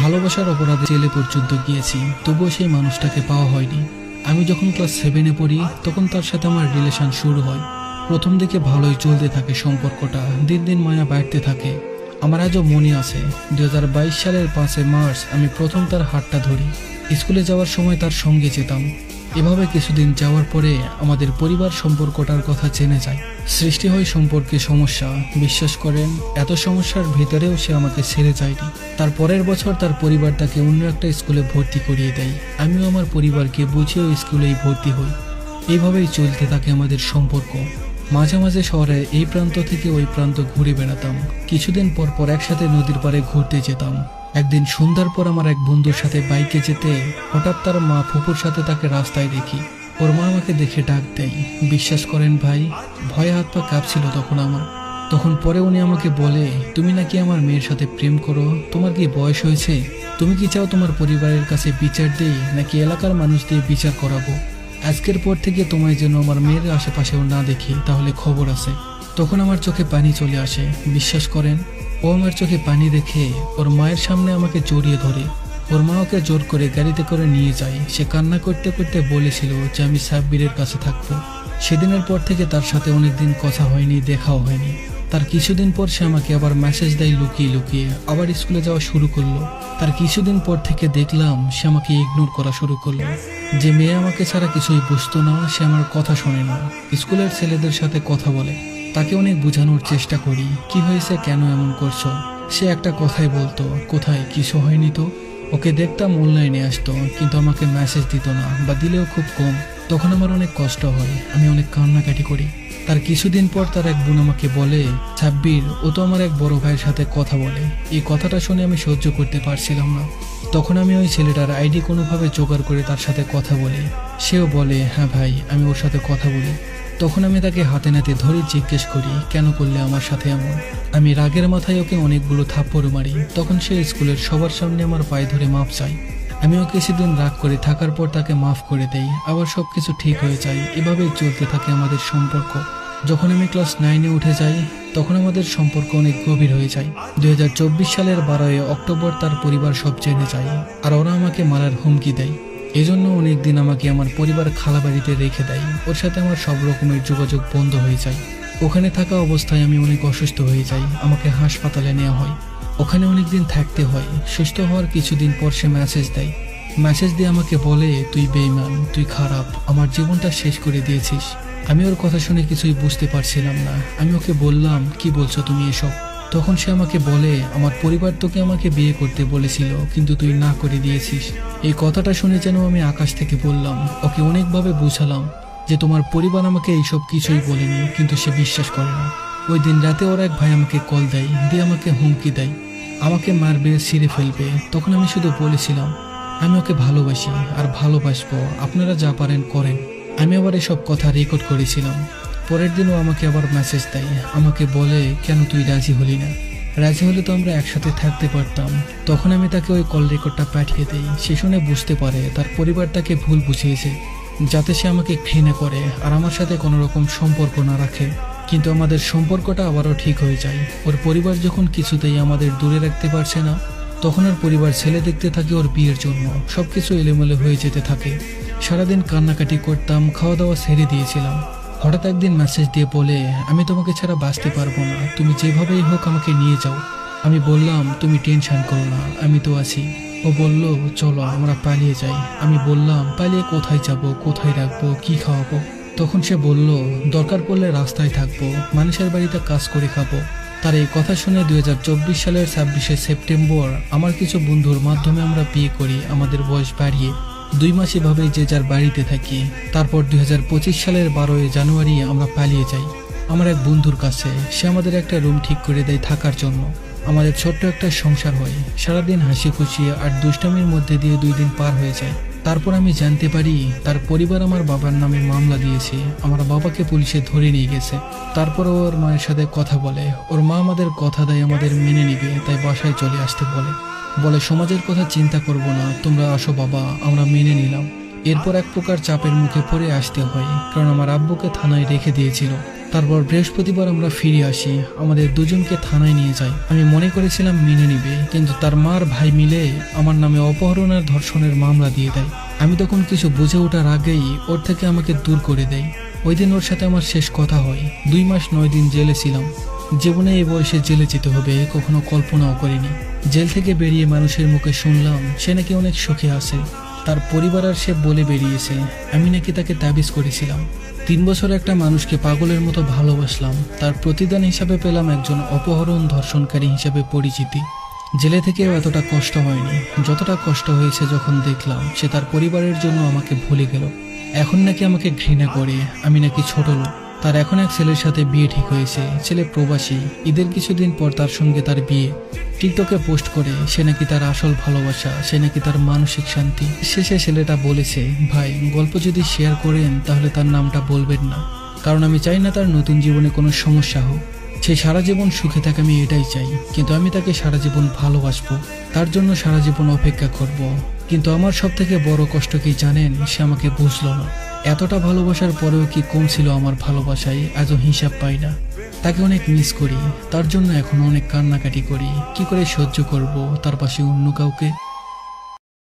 ভালোবাসার অপরাধে জেলে পর্যন্ত গিয়েছি, তবুও সেই মানুষটাকে পাওয়া হয়নি। আমি যখন ক্লাস 7-এ পড়ি তখন তার সাথে আমার রিলেশন শুরু হয়। প্রথম দিকে ভালোই চলতে থাকে সম্পর্কটা, দিন দিন মায়া বাড়তে থাকে। আমার আজও মনে আছে 2022 সালের 5 মার্চ আমি প্রথম তার হাতটা ধরি। স্কুলে যাওয়ার সময় তার সঙ্গে যেতাম। এভাবে কিছুদিন যাওয়ার পরে আমাদের পরিবার সম্পর্কটার কথা জেনে যায়। সৃষ্টি হয় সম্পর্কে সমস্যা। বিশ্বাস করেন, এত সমস্যার ভিতরেও সে আমাকে ছেড়ে যায়নি। তার পরের বছর তার পরিবার তাকে অন্য একটা স্কুলে ভর্তি করিয়ে দেয়। আমিও আমার পরিবারকে বুঝিয়ে ওই স্কুলেই ভর্তি হই। এইভাবেই চলতে থাকে আমাদের সম্পর্ক। মাঝে মাঝে শহরের এই প্রান্ত থেকে ওই প্রান্ত ঘুরে বেড়াতাম। কিছুদিন পর পর একসাথে নদীর পাড়ে ঘুরতে যেতাম। একদিন সন্ধ্যার পর আমার এক বন্ধুর সাথে বাইকে যেতে হঠাৎ তার মা ফুপুর সাথে তাকে রাস্তায় দেখি। ওর মা আমাকে দেখে ডাক দেয়। বিশ্বাস করেন ভাই, ভয়ে হাত পা কাঁপছিল তখন আমার। তখন পরে উনি আমাকে বলে, তুমি নাকি আমার মেয়ের সাথে প্রেম করো, তোমার কি বয়স হয়েছে? তুমি কি চাও তোমার পরিবারের কাছে বিচার দেই, নাকি এলাকার মানুষ দিয়ে বিচার করাবো? আজকের পর থেকে তোমায় যেন আমার মেয়ের আশেপাশেও না দেখি, তাহলে খবর আছে। তখন আমার চোখে পানি চলে আসে। বিশ্বাস করেন, ও আমার চোখে পানি দেখে ওর মায়ের সামনে আমাকে জড়িয়ে ধরে। ওর মা ওকে জোর করে গাড়িতে করে নিয়ে যায়। সে কান্না করতে করতে বলেছিল যে আমি সাব্বিরের কাছে থাকবো। সেদিনের পর থেকে তার সাথে অনেকদিন কথা হয়নি, দেখাও হয়নি। তার কিছুদিন পর সে আমাকে আবার মেসেজ দেয় লুকিয়ে লুকিয়ে, আবার স্কুলে যাওয়া শুরু করলো। তার কিছুদিন পর থেকে দেখলাম সে আমাকে ইগনোর করা শুরু করলো। যে মেয়ে আমাকে ছাড়া কিছুই বুঝতো না, সে আমার কথা শোনে না, স্কুলের ছেলেদের সাথে কথা বলে। তাকে অনেক বোঝানোর চেষ্টা করি, কি হয়েছে, কেন এমন করছো। সে একটা কথাই বলতো, কোথায়, কিছু হয়নি তো। ওকে দেখতাম অনলাইনে আসতো, কিন্তু আমাকে মেসেজ দিত না, বা দিলেও খুব কম। তখন আমার অনেক কষ্ট হয়, আমি অনেক কান্নাকাটি করি। তার কিছুদিন পর তার এক বোন আমাকে বলে, সাব্বির, ও তো আমার এক বড় ভাইয়ের সাথে কথা বলে। এই কথাটা শুনে আমি সহ্য করতে পারছিলাম না। তখন আমি ওই ছেলেটার আইডি কোনোভাবে জোগাড় করে তার সাথে কথা বলি। সেও বলে, হ্যাঁ ভাই, আমি ওর সাথে কথা বলি। তখন আমি তাকে হাতে নাতে ধরে জিজ্ঞেস করি, কেন করলে আমার সাথে এমন? আমি রাগের মাথায় ওকে অনেকগুলো থাপ্পড় মারি। তখন সে স্কুলের সবার সামনে আমার পায়ে ধরে মাপ চায়। আমিও কিছুদিন রাগ করে থাকার পর তাকে মাফ করে দেই, আবার সবকিছু ঠিক হয়ে যায়। এভাবেই চলতে থাকে আমাদের সম্পর্ক। যখন আমি ক্লাস 9-এ উঠে যাই তখন আমাদের সম্পর্ক অনেক গভীর হয়ে যায়। 2024 সালের 12 অক্টোবর তার পরিবার সব জেনে যায়, আর ওরা আমাকে মারার হুমকি দেয়। এজন্য অনেকদিন আমাকে আমার পরিবার খালা বাড়িতে রেখে দেয়। ওর সাথে আমার সব রকমের যোগাযোগ বন্ধ হয়ে যায়। ওখানে থাকা অবস্থায় আমি অনেক অসুস্থ হয়ে যাই। আমাকে হাসপাতালে নেওয়া হয়। ওখানে অনেকদিন থাকতে হয়। সুস্থ হওয়ার কিছুদিন পর সে মেসেজ দেয়। মেসেজ দিয়ে আমাকে বলে, তুই বেঈমান, তুই খারাপ, আমার জীবনটা শেষ করে দিয়েছিস। আমি ওর কথা শুনে কিছুই বুঝতে পারছিলাম না। আমি ওকে বললাম, কি বলছো তুমি এসব? তখন সে আমাকে বলে, আমার পরিবার তোকে আমাকে বিয়ে করতে বলেছিল, কিন্তু তুই না করে দিয়েছিস। এই কথাটা শুনে যেন আমি আকাশ থেকে বললাম। ওকে অনেকভাবে বুঝালাম যে তোমার পরিবার আমাকে এইসব কিছুই বলেনি, কিন্তু সে বিশ্বাস করে না। ওই দিন রাতে ওর এক ভাই আমাকে কল দেয়, দিয়ে আমাকে হুমকি দেয়, আমাকে মারবে, ছিঁড়ে ফেলবে। তখন আমি শুধু বলেছিলাম, আমি ওকে ভালোবাসি আর ভালোবাসবো, আপনারা যা পারেন করেন। আমি আবার এসব কথা রেকর্ড করেছিলাম। পরের দিনও আমাকে আবার মেসেজ দেয়। আমাকে বলে, কেন তুই রাজি হলি না? রাজি হলে তো আমরা একসাথে থাকতে পারতাম। তখন আমি তাকে ওই কল রেকর্ডটা পাঠিয়ে দিই। সে শুনে বুঝতে পারে তার পরিবার তাকে ভুল বুঝিয়েছে, যাতে সে আমাকে ঘৃণা করে আর আমার সাথে কোনো রকম সম্পর্ক না রাখে। কিন্তু আমাদের সম্পর্কটা আবারও ঠিক হয়ে যায়। ওর পরিবার যখন কিছুতেই আমাদের দূরে রাখতে পারছে না, তখন ওর পরিবার ছেলে দেখতে থাকে ওর বিয়ের জন্য। সবকিছু এলোমেলো হয়ে যেতে থাকে। সারাদিন কান্নাকাটি করতাম, খাওয়া দাওয়া ছেড়ে দিয়েছিলাম। হঠাৎ একদিন মেসেজ দিয়ে বলে, আমি তোমাকে ছাড়া বাঁচতে পারবো না, তুমি যেভাবেই হোক আমাকে নিয়ে যাও। আমি বললাম, তুমি টেনশন করো না, আমি তো আছি। ও বলল, চলো আমরা পালিয়ে যাই। আমি বললাম, পালিয়ে কোথায় যাব, কোথায় রাখবো, কি খাওয়াবো? তখন সে বলল, দরকার পড়লে রাস্তায় থাকবো, মানুষের বাড়িতে কাজ করে খাবো। তার এই কথা শুনে 2024 সালের 26 সেপ্টেম্বর আমার কিছু বন্ধুর মাধ্যমে আমরা বিয়ে করি। আমাদের বয়স বাড়িয়ে 2 মাস এভাবেই যে যার বাড়িতে থাকি। তারপর 2025 সালের 12 জানুয়ারি আমরা পালিয়ে যাই আমার এক বন্ধুর কাছে। সে আমাদের একটা রুম ঠিক করে দেয় থাকার জন্য। আমাদের ছোট্ট একটা সংসার হয়। সারাদিন হাসি খুশি আর দুষ্টামির মধ্যে দিয়ে 2 দিন পার হয়ে যায়। তারপর আমি জানতে পারি তার পরিবার আমার বাবার নামে মামলা দিয়েছে। আমার বাবাকে পুলিশে ধরে নিয়ে গেছে। তারপর ওর মায়ের সাথে কথা বলে। ওর মা আমাদের কথা দেয় আমাদের মেনে নিবে, তাই বাসায় চলে আসতে বলে সমাজের কথা চিন্তা করব না, তোমরা আসো বাবা, আমরা মেনে নিলাম। এরপর এক প্রকার চাপের মুখে পড়ে আসতে হয়, কারণ আমার আব্বুকে থানায় রেখে দিয়েছিল। তারপর বৃহস্পতিবার আমরা ফিরে আসি, আমাদের দুজনকে থানায় নিয়ে যায়। আমি মনে করেছিলাম মেনে নিবে, কিন্তু তার মার ভাই মিলে আমার নামে অপহরণ আর ধর্ষণের মামলা দিয়ে দেয়। আমি তখন কিছু বুঝে ওঠার আগেই ওর থেকে আমাকে দূর করে দেয়। ওই দিন ওর সাথে আমার শেষ কথা হয়। 2 মাস 9 দিন জেলে ছিলাম। জীবনে এই বয়সে জেলে যেতে হবে কখনো কল্পনাও করিনি। জেল থেকে বেরিয়ে মানুষের মুখে শুনলাম সে নাকি অনেক সুখে আছে। তার পরিবার আর সে বলে বেরিয়েছে আমি নাকি তাকে তাবিজ করেছিলাম। 3 বছর একটা মানুষকে পাগলের মতো ভালোবাসলাম, তার প্রতিদান হিসাবে পেলাম একজন অপহরণ ধর্ষণকারী হিসাবে পরিচিতি। জেলে থেকেও এতটা কষ্ট হয়নি যতটা কষ্ট হয়েছে যখন দেখলাম সে তার পরিবারের জন্য আমাকে ভুলে গেল। এখন নাকি আমাকে ঘৃণা করে, আমি নাকি ছোট লোক। তার এখন এক ছেলের সাথে বিয়ে ঠিক হয়েছে, ছেলে প্রবাসী। ঈদের কিছুদিন পর তার সঙ্গে তার বিয়ে। টিকটকে পোস্ট করে সে নাকি তার আসল ভালোবাসা, সে নাকি তার মানসিক শান্তি। শেষে ছেলেটা বলেছে, ভাই গল্প যদি শেয়ার করেন তাহলে তার নামটা বলবেন না, কারণ আমি চাই না তার নতুন জীবনে কোনো সমস্যা হোক। সে সারা জীবন সুখে থাকে, আমি এটাই চাই, কিন্তু আমি তাকে সারা জীবন ভালোবাসবো, তার জন্য সারা জীবন অপেক্ষা করব। কিন্তু আমার সব থেকে বড় কষ্ট কি জানেন? সে আমাকে বুঝলো না। এতটা ভালোবাসার পরেও কি কম ছিল আমার ভালোবাসায়, আজও হিসাব পাই না। তাকে অনেক মিস করি, তার জন্য এখন অনেক কান্নাকাটি করি। কি করে সহ্য করব তার পাশে অন্য কাউকে?